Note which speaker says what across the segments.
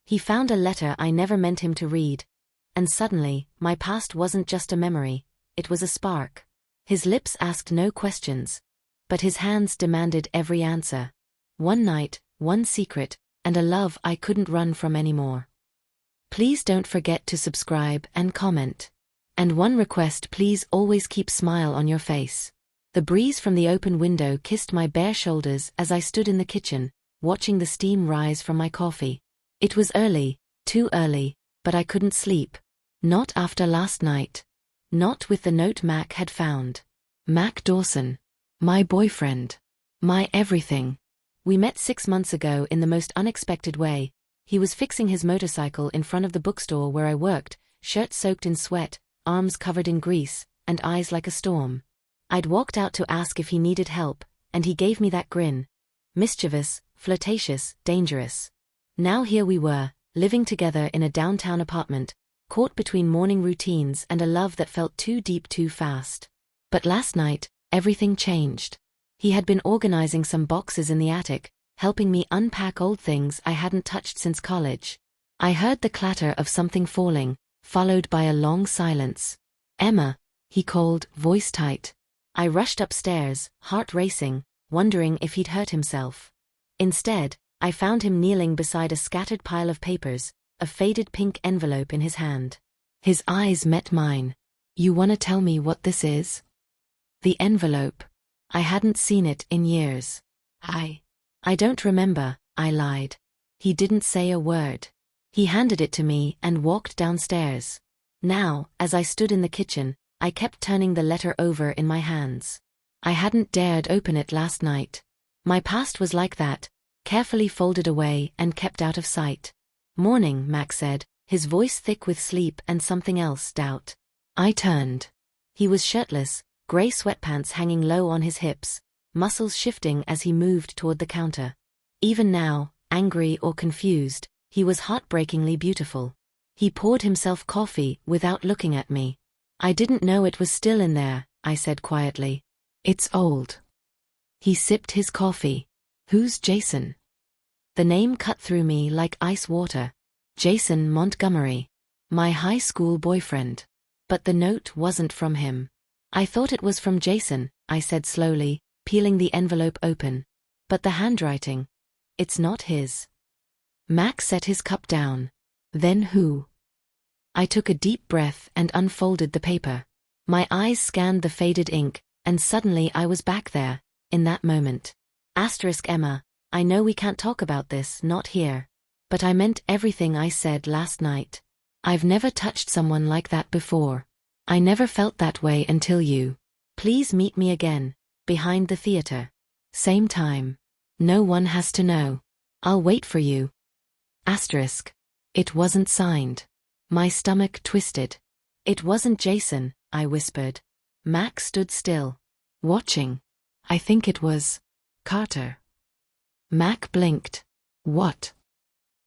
Speaker 1: He found a letter I never meant him to read. And suddenly, my past wasn't just a memory, it was a spark. His lips asked no questions, but his hands demanded every answer. One night, one secret, and a love I couldn't run from anymore. Please don't forget to subscribe and comment. And one request, please always keep smile on your face. The breeze from the open window kissed my bare shoulders as I stood in the kitchen, watching the steam rise from my coffee. It was early, too early, but I couldn't sleep. Not after last night. Not with the note Mac had found. Mac Dawson. My boyfriend. My everything. We met 6 months ago in the most unexpected way. He was fixing his motorcycle in front of the bookstore where I worked, shirt soaked in sweat, arms covered in grease, and eyes like a storm. I'd walked out to ask if he needed help, and he gave me that grin. Mischievous, flirtatious, dangerous. Now here we were, living together in a downtown apartment, caught between morning routines and a love that felt too deep too fast. But last night, everything changed. He had been organizing some boxes in the attic, helping me unpack old things I hadn't touched since college. I heard the clatter of something falling, followed by a long silence. "Emma," he called, voice tight. I rushed upstairs, heart racing, wondering if he'd hurt himself. Instead, I found him kneeling beside a scattered pile of papers, a faded pink envelope in his hand. His eyes met mine. "You wanna tell me what this is?" The envelope. I hadn't seen it in years. I don't remember," I lied. He didn't say a word. He handed it to me and walked downstairs. Now, as I stood in the kitchen, I kept turning the letter over in my hands. I hadn't dared open it last night. My past was like that, carefully folded away and kept out of sight. "Morning," Mac said, his voice thick with sleep and something else, doubt. I turned. He was shirtless, gray sweatpants hanging low on his hips, muscles shifting as he moved toward the counter. Even now, angry or confused, he was heartbreakingly beautiful. He poured himself coffee without looking at me. "I didn't know it was still in there," I said quietly. "It's old." He sipped his coffee. "Who's Jason?" The name cut through me like ice water. Jason Montgomery. My high school boyfriend. But the note wasn't from him. "I thought it was from Jason," I said slowly, peeling the envelope open. "But the handwriting. It's not his." Mac set his cup down. "Then who?" I took a deep breath and unfolded the paper. My eyes scanned the faded ink, and suddenly I was back there, in that moment. "Emma, I know we can't talk about this, not here. But I meant everything I said last night. I've never touched someone like that before. I never felt that way until you. Please meet me again, behind the theater. Same time. No one has to know. I'll wait for you." It wasn't signed. My stomach twisted. "It wasn't Jason," I whispered. Mac stood still, watching. "I think it was Carter." Mac blinked. "What?"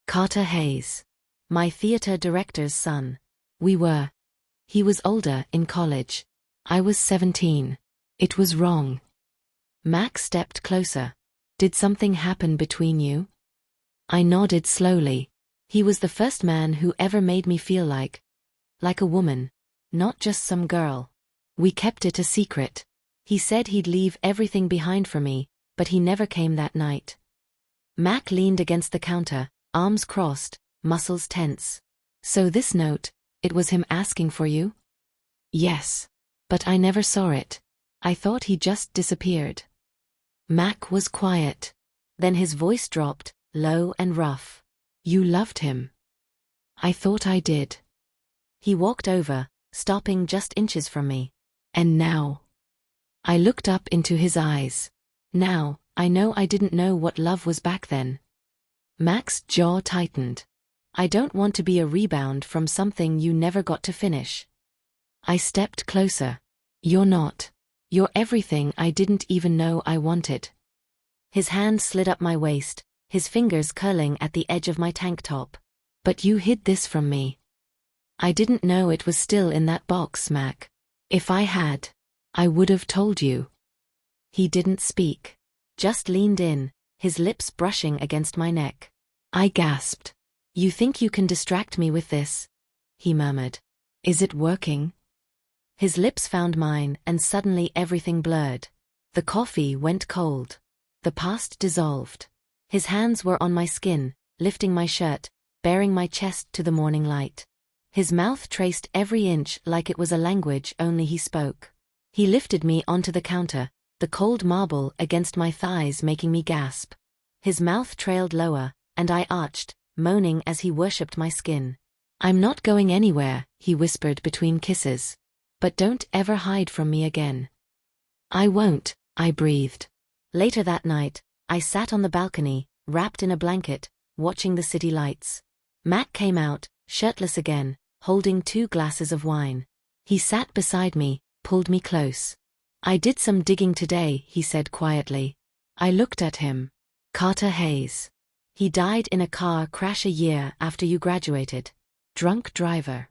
Speaker 1: "Carter Hayes. My theater director's son. He was older, in college. I was 17. It was wrong." Mac stepped closer. "Did something happen between you?" I nodded slowly. He was the first man who ever made me feel like a woman. Not just some girl. We kept it a secret. He said he'd leave everything behind for me, but he never came that night. Mac leaned against the counter, arms crossed, muscles tense. "So this note, it was him asking for you?" "Yes. But I never saw it. I thought he just disappeared." Mac was quiet. Then his voice dropped, low and rough. "You loved him." "I thought I did." He walked over, stopping just inches from me. "And now?" I looked up into his eyes. "Now, I know I didn't know what love was back then." Mac's jaw tightened. "I don't want to be a rebound from something you never got to finish." I stepped closer. "You're not. You're everything I didn't even know I wanted." His hand slid up my waist, his fingers curling at the edge of my tank top. "But you hid this from me." "I didn't know it was still in that box, Mac. If I had, I would have told you." He didn't speak. Just leaned in, his lips brushing against my neck. I gasped. You think you can distract me with this? He murmured. Is it working? His lips found mine, and suddenly everything blurred. The coffee went cold. The past dissolved. His hands were on my skin, lifting my shirt, baring my chest to the morning light. His mouth traced every inch like it was a language only he spoke. He lifted me onto the counter, the cold marble against my thighs making me gasp. His mouth trailed lower, and I arched, moaning as he worshipped my skin. I'm not going anywhere, he whispered between kisses. But don't ever hide from me again. I won't, I breathed. Later that night, I sat on the balcony, wrapped in a blanket, watching the city lights. Mac came out, shirtless again, holding 2 glasses of wine. He sat beside me, pulled me close. I did some digging today, he said quietly. I looked at him. Carter Hayes. He died in a car crash a year after you graduated. Drunk driver.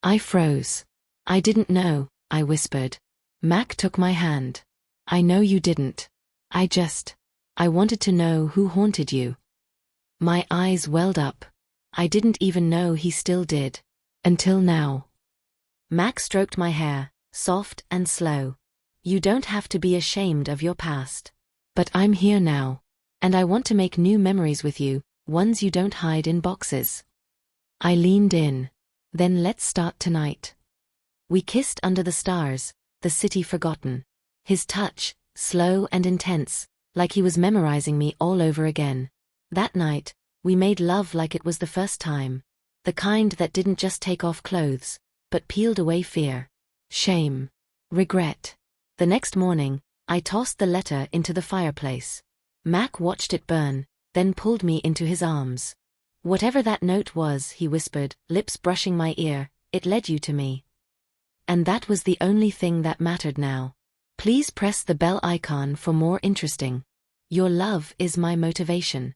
Speaker 1: I froze. I didn't know, I whispered. Mac took my hand. I know you didn't. I wanted to know who haunted you. My eyes welled up. I didn't even know he still did. Until now. Mac stroked my hair, soft and slow. You don't have to be ashamed of your past. But I'm here now. And I want to make new memories with you, ones you don't hide in boxes. I leaned in. Then let's start tonight. We kissed under the stars, the city forgotten. His touch, slow and intense, like he was memorizing me all over again. That night, we made love like it was the first time. The kind that didn't just take off clothes, but peeled away fear, shame, regret. The next morning, I tossed the letter into the fireplace. Mac watched it burn, then pulled me into his arms. Whatever that note was, he whispered, lips brushing my ear, it led you to me. And that was the only thing that mattered now. Please press the bell icon for more interesting. Your love is my motivation.